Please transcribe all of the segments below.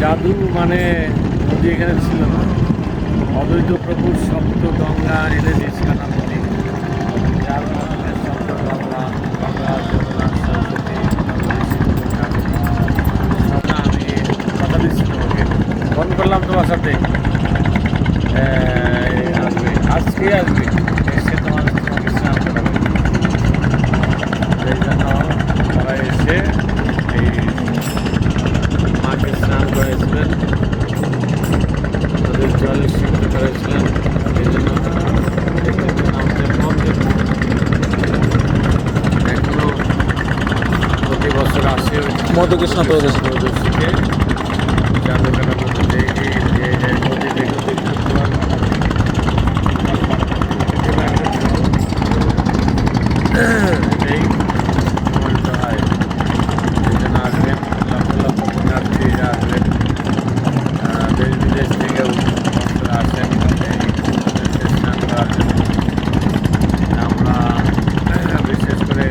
জাদু মানে নদী এখানে ছিল না, অবৈধ প্রভুর শব্দ গঙ্গা এনে দিয়েছিলেন নদী, যার মাধ্যমে শব্দ গঙ্গা গঙ্গা যমুনা সরস্বতী আমি কথা দিচ্ছি তোমাকে, ফোন করলাম তোমার সাথে আসবে, আসবে এসে তোমাকে স্নান করাবে। সেই জন্য তারা এসে এই মাকে স্নান করেছিলেন, তাদের জলে সিদ্ধ করেছিলেন। এই জন্য আমাদের মন্দির এখনো প্রতি বছর আসে মধুকৃষ্ণ চৌদশীকে জাদুঘরের মধ্যে নদী দেখতে এই মন্ত্র হয়। এই জন্য আসবেন, লক্ষ লক্ষ পুণ্যার্থীরা আসবেন, দেশ বিদেশ থেকেও ভক্তরা আসেন এই স্নান করার জন্য। আমরা বিশেষ করে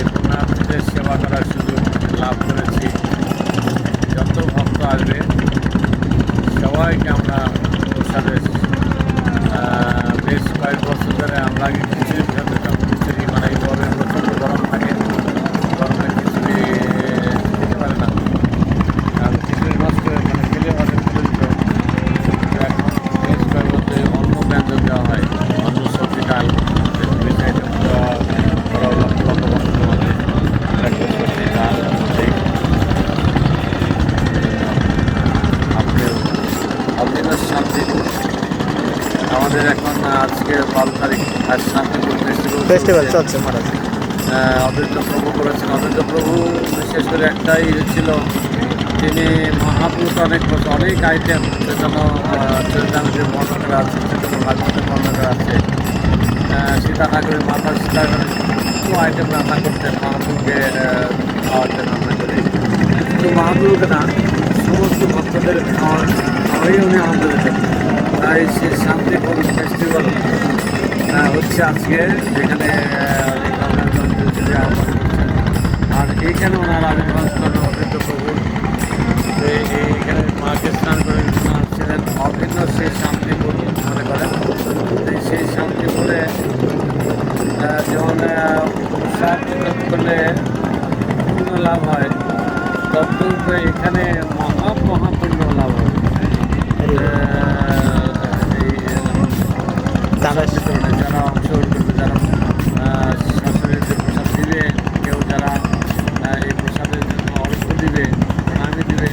এই পুণ্যার্থীদের সেবা করার সুযোগ লাভ করেছি। যত ভক্ত আসবে সবাইকে আমরা প্রসাদের বেশ কয়েক বছর ধরে আমরা আগে খিচুড়ি খেতে দিতাম। খিচুড়ি মানে এই গরমে প্রচণ্ড গরম থাকে, গরমে খিচুড়ি খেতে পারে না, আর খিচুড়ি নষ্ট হয়ে মানে খেলে অনেক পরিচিত। এখন বেশ কয়েক বছর অন্য ব্যঞ্জন দেওয়া হয়, অন্য সবজি ডাল বেশ আইটেম দেওয়া করা লক্ষ লক্ষ বছর মধ্যে একটা সবজি ডাল এই আপনার শান্তিপুর আমাদের এখন আজকে 12 তারিখ আজ শান্তিপুর ফেস্টিভ্যাল চলছে মহারাজ। অদ্বৈত প্রভু করেছেন। অদ্বৈত প্রভু বিশেষ করে একটাই ছিল, তিনি মহাপুরুষ অনেক অনেক আইটেম সেজন্য চৈতন্যের বর্ণনা আছে, চৈতন্য ভাগবতের বর্ণনা আছে। সীতানাগরের মাতা সীতানাগরের কিছু আইটেম রান্না করতেন মহাপুরুষকে খাওয়াতেন আমরা করি, কিন্তু মহাপুরুষকে না সমস্ত ভক্তদের খাওয়াই উনি আনন্দ দিতেন। তাই সেই শান্তিপুর ফেস্টিভ্যাল হচ্ছে আজকে, যেখানে আর এইখানে ওনার আবির্ভাব স্থল অদ্বৈত প্রভুর। এইখানে মাকে স্নান করে ছিলেন অভিন্ন সেই শান্তিপুর মনে করেন। সেই শান্তিপুরে যেমন প্রসাদ করলে পুণ্য লাভ হয়, তদ্রূপ এখানে মহাপুণ্য লাভ হয়। যারা অংশগ্রহণ করবে, যারা শাশুড়ির যে প্রসাদ দিবে, কেউ যারা এই প্রসাদের জন্য অর্থ দিবে, প্রণামী দিবে,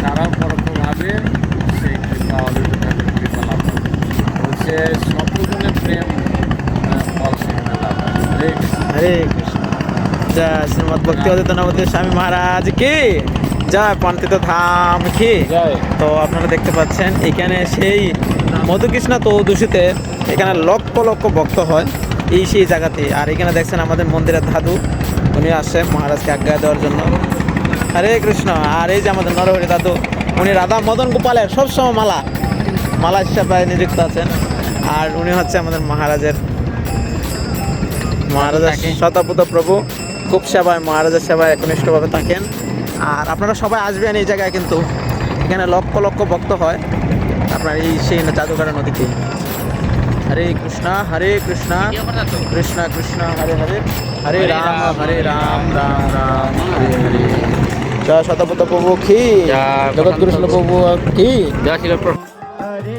তারাও পরোক্ষভাবে সেই কৃপা অদ্বৈত ঠাকুরের কৃপা লাভ হবে। বলছে সর্বজনের প্রেম ফল সেখানে লাভ হয়। হরে কৃষ্ণ। জয় শ্রীমদ ভক্তি অদ্বৈত নবদ্বীপ স্বামী মহারাজ কি জয়, পন্থিত ধাম কি জয়। তো আপনারা দেখতে পাচ্ছেন এখানে সেই মধুকৃষ্ণ চৌদশীতে এখানে লক্ষ লক্ষ ভক্ত হয় এই সেই জায়গাতে। আর এখানে দেখছেন আমাদের মন্দিরের ধাতু, উনি আসছে মহারাজকে আজ্ঞা দেওয়ার জন্য। হরে কৃষ্ণ। আর এই যে আমাদের নরহরি দাদু, উনি রাধা মদন গোপালের সবসময় মালা হিসাবে নিযুক্ত আছেন। আর উনি হচ্ছে আমাদের মহারাজের শতপুত প্রভু, খুব সেবায় মহারাজের সেবায় একনিষ্ঠভাবে থাকেন। আর আপনারা সবাই আসবেন এই জায়গায়, কিন্তু এখানে লক্ষ লক্ষ ভক্ত হয় আপনার এই সেই জাদুঘরের নদীতে। হরে কৃষ্ণ কৃষ্ণ কৃষ্ণ হরে হরে, হরে রাম রাম রাম হরে হরে। জয় শতপথ প্রভু কি, জগৎ কৃষ্ণ প্রভু কি, জয় ছিল। হরে